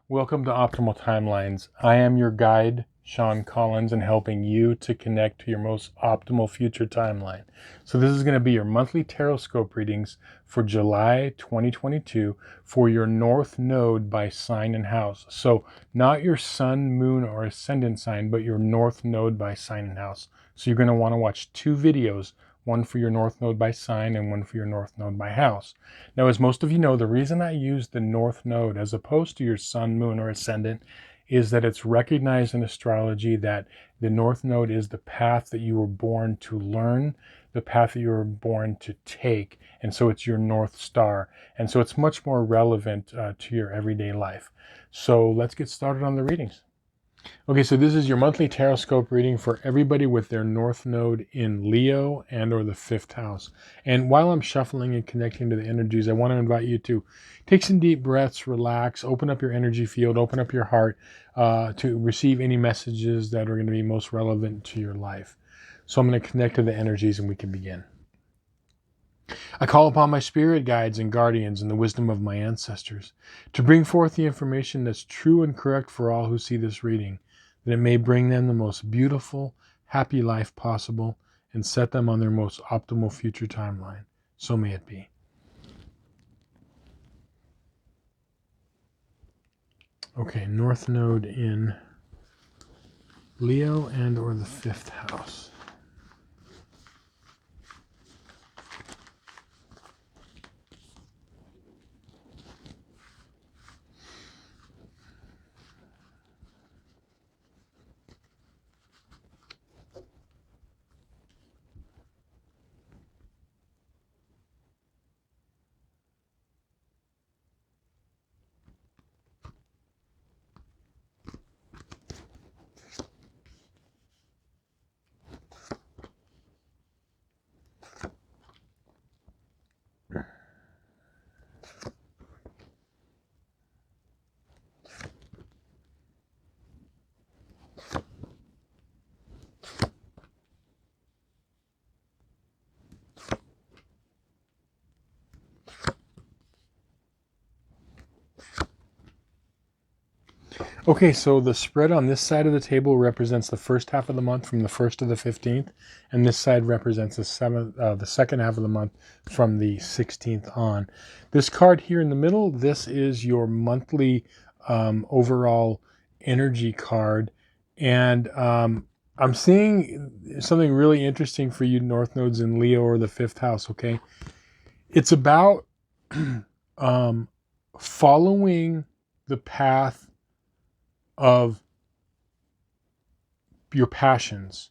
Welcome to Optimal Timelines. I am your guide, Sean Collins, and helping you to connect to your most optimal future timeline. So this is going to be your monthly Tarotscope readings for July 2022 for your North Node by sign and house. So not your sun, moon, or ascendant sign, but your North Node by sign and house. So you're going to want to watch two videos, one for your North Node by sign and one for your North Node by house. Now, as most of you know, the reason I use the North Node as opposed to your Sun, Moon, or Ascendant is that it's recognized in astrology that the North Node is the path that you were born to learn, the path that you were born to take, and so it's your North Star. And so it's much more relevant to your everyday life. So let's get started on the readings. Okay, so this is your monthly Tarotscope reading for everybody with their North Node in Leo and or the 5th house. And while I'm shuffling and connecting to the energies, I want to invite you to take some deep breaths, relax, open up your energy field, open up your heart to receive any messages that are going to be most relevant to your life. So I'm going to connect to the energies and we can begin. I call upon my spirit guides and guardians and the wisdom of my ancestors to bring forth the information that's true and correct for all who see this reading, that it may bring them the most beautiful, happy life possible and set them on their most optimal future timeline. So may it be. Okay, North Node in Leo and or the 5th house. Okay, so the spread on this side of the table represents the first half of the month from the 1st to the 15th, and this side represents the second half of the month from the 16th on. This card here in the middle, this is your monthly overall energy card, and I'm seeing something really interesting for you North Nodes in Leo or the 5th house, okay? It's about following the path of your passions,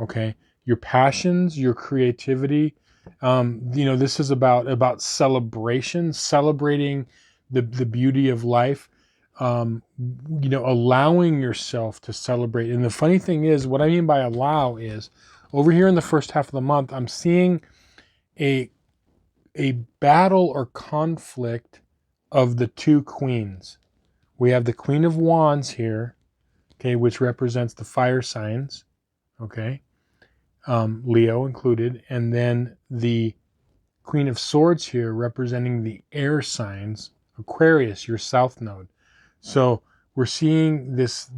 okay? Your passions, your creativity. This is about celebration, celebrating the beauty of life. Allowing yourself to celebrate. And the funny thing is, what I mean by allow is, over here in the first half of the month, I'm seeing a battle or conflict of the two queens. We have the Queen of Wands here, okay, which represents the fire signs, okay, Leo included, and then the Queen of Swords here representing the air signs, Aquarius, your South Node. So we're seeing this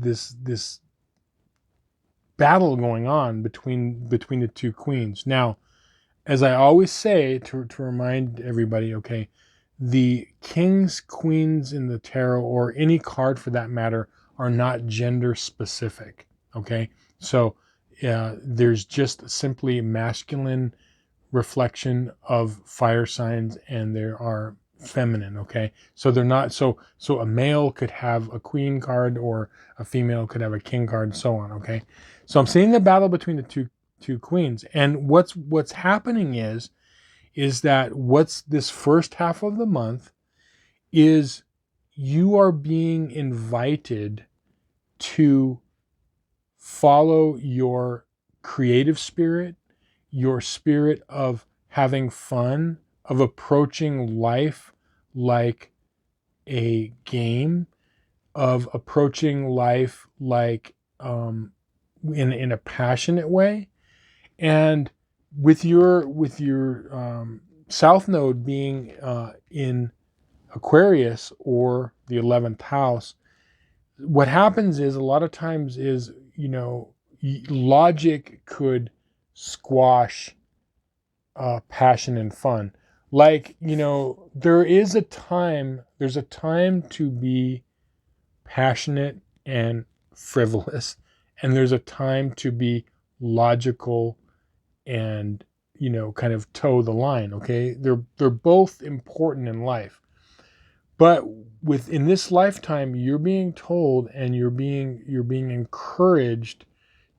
battle going on between the two queens. Now, as I always say to remind everybody, okay, the kings, queens in the tarot, or any card for that matter, are not gender specific, okay? So there's just simply masculine reflection of fire signs, and there are feminine, okay? So they're not, so a male could have a queen card, or a female could have a king card, and so on, okay? So I'm seeing the battle between the two queens, and what's happening is that what's this first half of the month is you are being invited to follow your creative spirit, your spirit of having fun, of approaching life like a game, of approaching life like in a passionate way. And with your South Node being in Aquarius or the 11th house, what happens is a lot of times is, logic could squash passion and fun. Like, there's a time to be passionate and frivolous, and there's a time to be logical and, kind of toe the line. Okay. They're both important in life. But within this lifetime, you're being told and you're being encouraged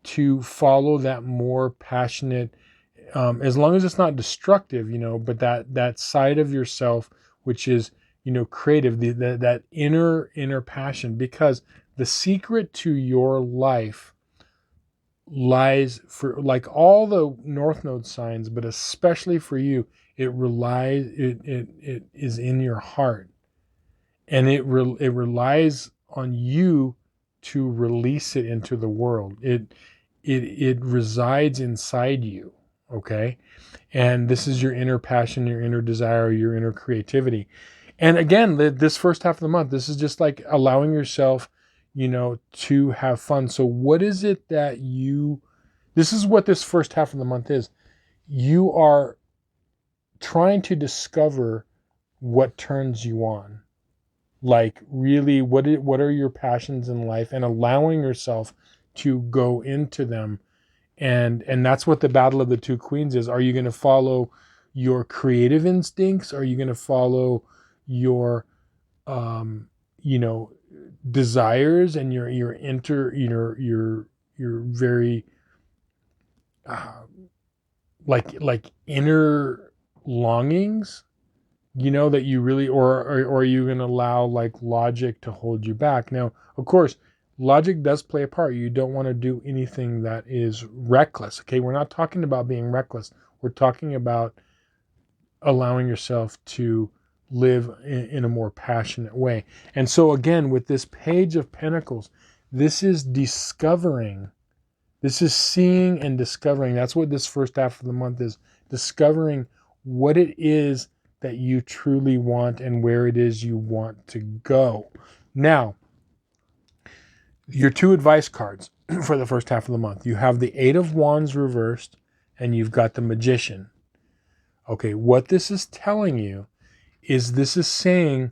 to follow that more passionate, as long as it's not destructive, but that side of yourself, which is, creative, that inner passion, because the secret to your life lies, for like all the North Node signs, but especially for you, it is in your heart, and it relies on you to release it into the world. It resides inside you. Okay. And this is your inner passion, your inner desire, your inner creativity. And again, this first half of the month, this is just like allowing yourself, to have fun. So what is it that this is what this first half of the month is. You are trying to discover what turns you on. Like, really, what are your passions in life, and allowing yourself to go into them. And that's what the battle of the two queens is. Are you going to follow your creative instincts? Are you going to follow your, desires and your very, like inner longings, that you really, or are you going to allow like logic to hold you back? Now, of course, logic does play a part. You don't want to do anything that is reckless. Okay, we're not talking about being reckless. We're talking about allowing yourself to live in a more passionate way. And so again, with this Page of Pentacles, this is discovering. This is seeing and discovering. That's what this first half of the month is. Discovering what it is that you truly want and where it is you want to go. Now, your two advice cards for the first half of the month. You have the Eight of Wands reversed, and you've got the Magician. Okay, what this is telling you is this is saying,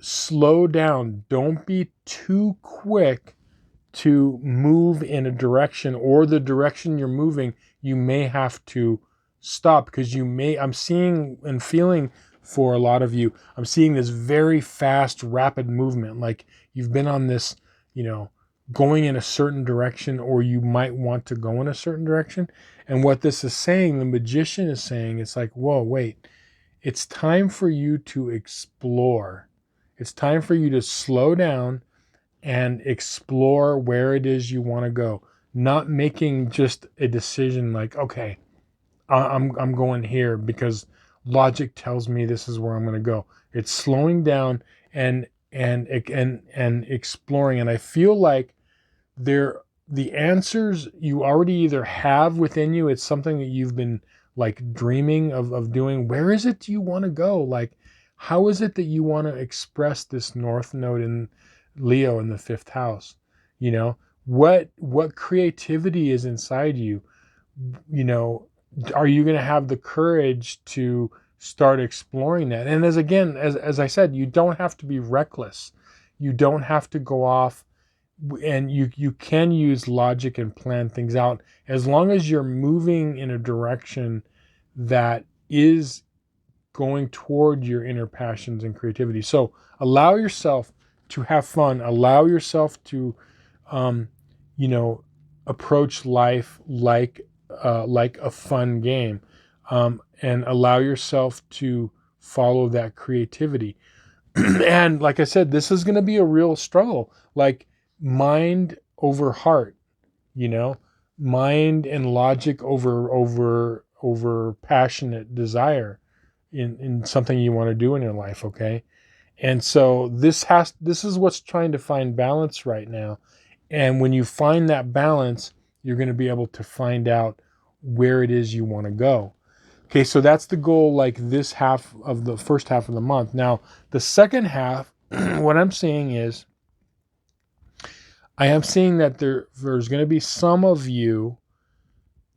slow down. Don't be too quick to move in a direction, or the direction you're moving, you may have to stop, because I'm seeing and feeling for a lot of you, I'm seeing this very fast, rapid movement. Like you've been on this, going in a certain direction, or you might want to go in a certain direction. And what this is saying, the Magician is saying, it's like, whoa, wait, it's time for you to explore. It's time for you to slow down and explore where it is you want to go. Not making just a decision like, okay, I'm going here because logic tells me this is where I'm going to go. It's slowing down and exploring. And I feel like the answers you already either have within you. It's something that you've been like dreaming of doing. Where is it you want to go? Like, how is it that you want to express this North Node in Leo in the 5th house? What creativity is inside you? Are you going to have the courage to start exploring that? And as I said, you don't have to be reckless. You don't have to go off, and you can use logic and plan things out, as long as you're moving in a direction that is going toward your inner passions and creativity. So allow yourself to have fun. Allow yourself to, approach life like a fun game, and allow yourself to follow that creativity. And like I said, this is going to be a real struggle, like mind over heart, mind and logic over passionate desire in something you want to do in your life. Okay. And so this is what's trying to find balance right now. And when you find that balance, you're going to be able to find out where it is you want to go. Okay, so that's the goal, like this half of the first half of the month. Now, the second half, what I'm seeing is, I am seeing that there's going to be some of you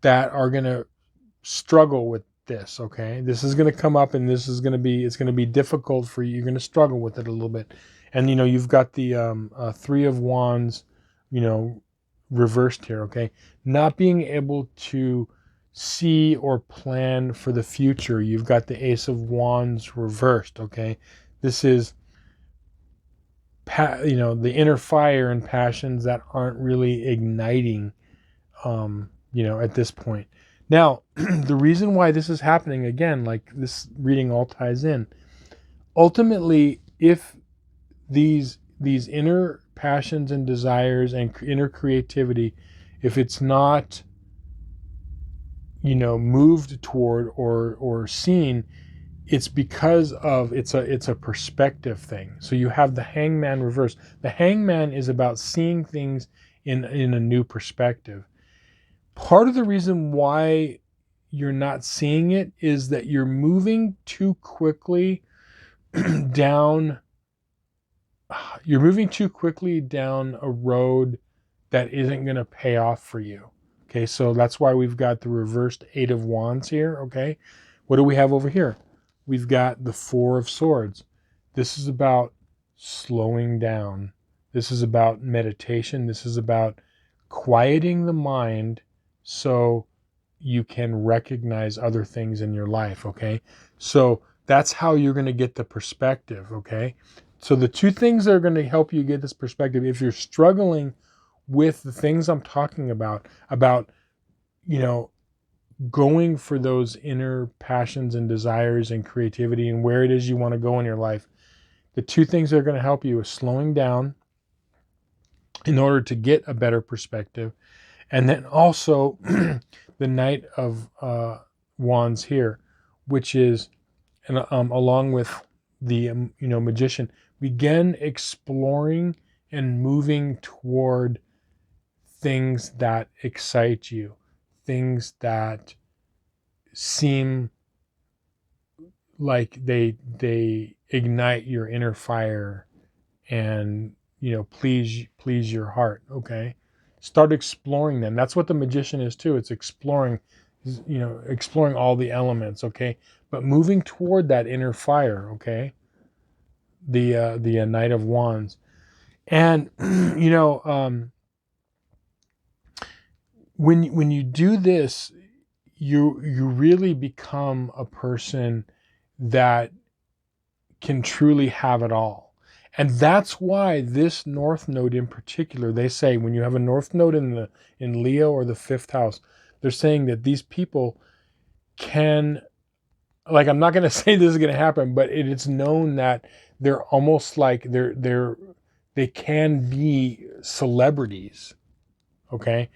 that are going to struggle with this, okay? This is going to come up, and this is going to be, it's going to be difficult for you. You're going to struggle with it a little bit. And, you've got the Three of Wands, reversed here, okay? Not being able to see or plan for the future. You've got the Ace of Wands reversed, okay? This is, the inner fire and passions that aren't really igniting, at this point. Now, the reason why this is happening, again, like this reading all ties in, ultimately, if these inner passions and desires and inner creativity, if it's not, moved toward or seen, it's because of, it's a perspective thing. So you have the Hangman reversed. The Hangman is about seeing things in a new perspective. Part of the reason why you're not seeing it is that you're moving too quickly down a road that isn't going to pay off for you. Okay, so that's why we've got the reversed Eight of Wands here, okay? What do we have over here? We've got the Four of Swords. This is about slowing down. This is about meditation. This is about quieting the mind so you can recognize other things in your life, okay? So that's how you're going to get the perspective, okay? So the two things that are going to help you get this perspective, if you're struggling with the things I'm talking about, going for those inner passions and desires and creativity and where it is you want to go in your life, the two things that are going to help you is slowing down in order to get a better perspective. And then also the Knight of Wands here, which is, along with the, Magician, begin exploring and moving toward things that excite you, things that seem like they ignite your inner fire and, please your heart, okay? Start exploring them. That's what the Magician is too. It's exploring, exploring all the elements, okay? But moving toward that inner fire, okay? The Knight of Wands. And, when you do this, you really become a person that can truly have it all. And that's why this North Node in particular, they say when you have a North Node in Leo or the fifth house, they're saying that these people can, like, I'm not going to say this is going to happen, but it's known that they're almost like they can be celebrities, okay?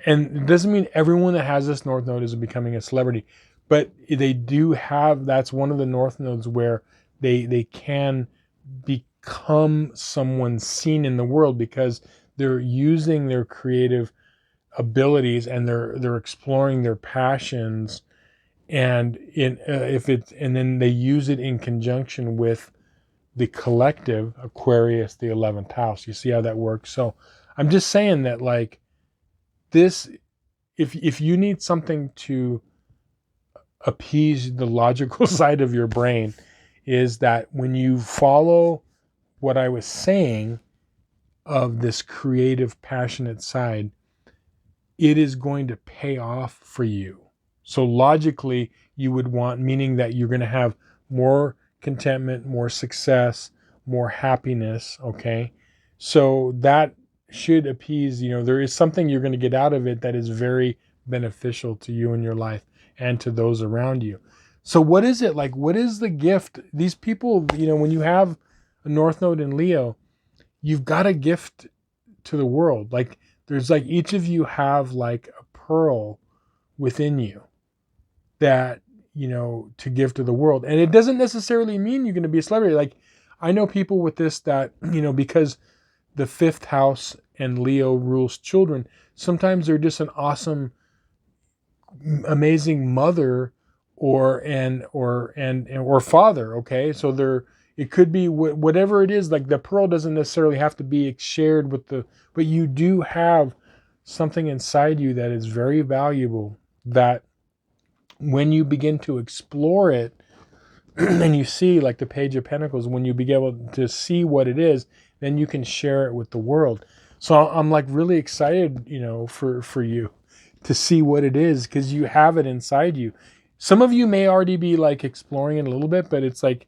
And it doesn't mean everyone that has this North Node is becoming a celebrity, but they do have, that's one of the North Nodes where they can become someone seen in the world because they're using their creative abilities and they're exploring their passions, and and then they use it in conjunction with the collective Aquarius, the 11th house. You see how that works? So I'm just saying that, like, this, if you need something to appease the logical side of your brain, is that when you follow what I was saying of this creative, passionate side, it is going to pay off for you. So logically, you would want, meaning that you're going to have more contentment, more success, more happiness, okay? So that should appease, there is something you're going to get out of it that is very beneficial to you in your life and to those around you. So what is it? Like, what is the gift? These people, when you have a North Node in Leo, you've got a gift to the world. Like, there's like, each of you have like a pearl within you that, to give to the world. And it doesn't necessarily mean you're going to be a celebrity. Like, I know people with this that, because the fifth house and Leo rules children, sometimes they're just an awesome, amazing mother or father. Okay, so there, it could be whatever it is. Like the pearl doesn't necessarily have to be shared with the, but you do have something inside you that is very valuable, that when you begin to explore it and you see, like the Page of Pentacles, when you begin able to see what it is, then you can share it with the world. So I'm like really excited, you know, for you to see what it is, because you have it inside you. Some of you may already be like exploring it a little bit, but it's like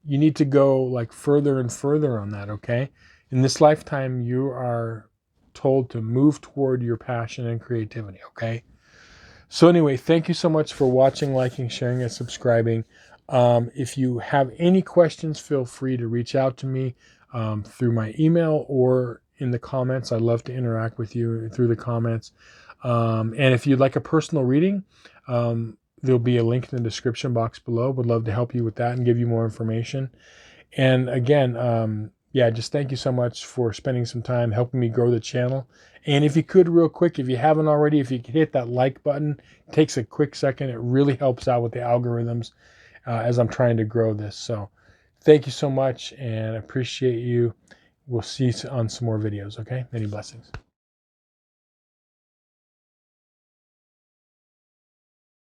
you need to go like further and further on that, okay? In this lifetime, you are told to move toward your passion and creativity, okay? So anyway, thank you so much for watching, liking, sharing, and subscribing. If you have any questions, feel free to reach out to me through my email or in the comments. I love to interact with you through the comments. And if you'd like a personal reading, there'll be a link in the description box below. Would love to help you with that and give you more information. And again, yeah, just thank you so much for spending some time helping me grow the channel. And if you could, real quick, if you haven't already, if you could hit that like button, it takes a quick second. It really helps out with the algorithms as I'm trying to grow this. So thank you so much, and I appreciate you. We'll see you on some more videos, okay? Many blessings.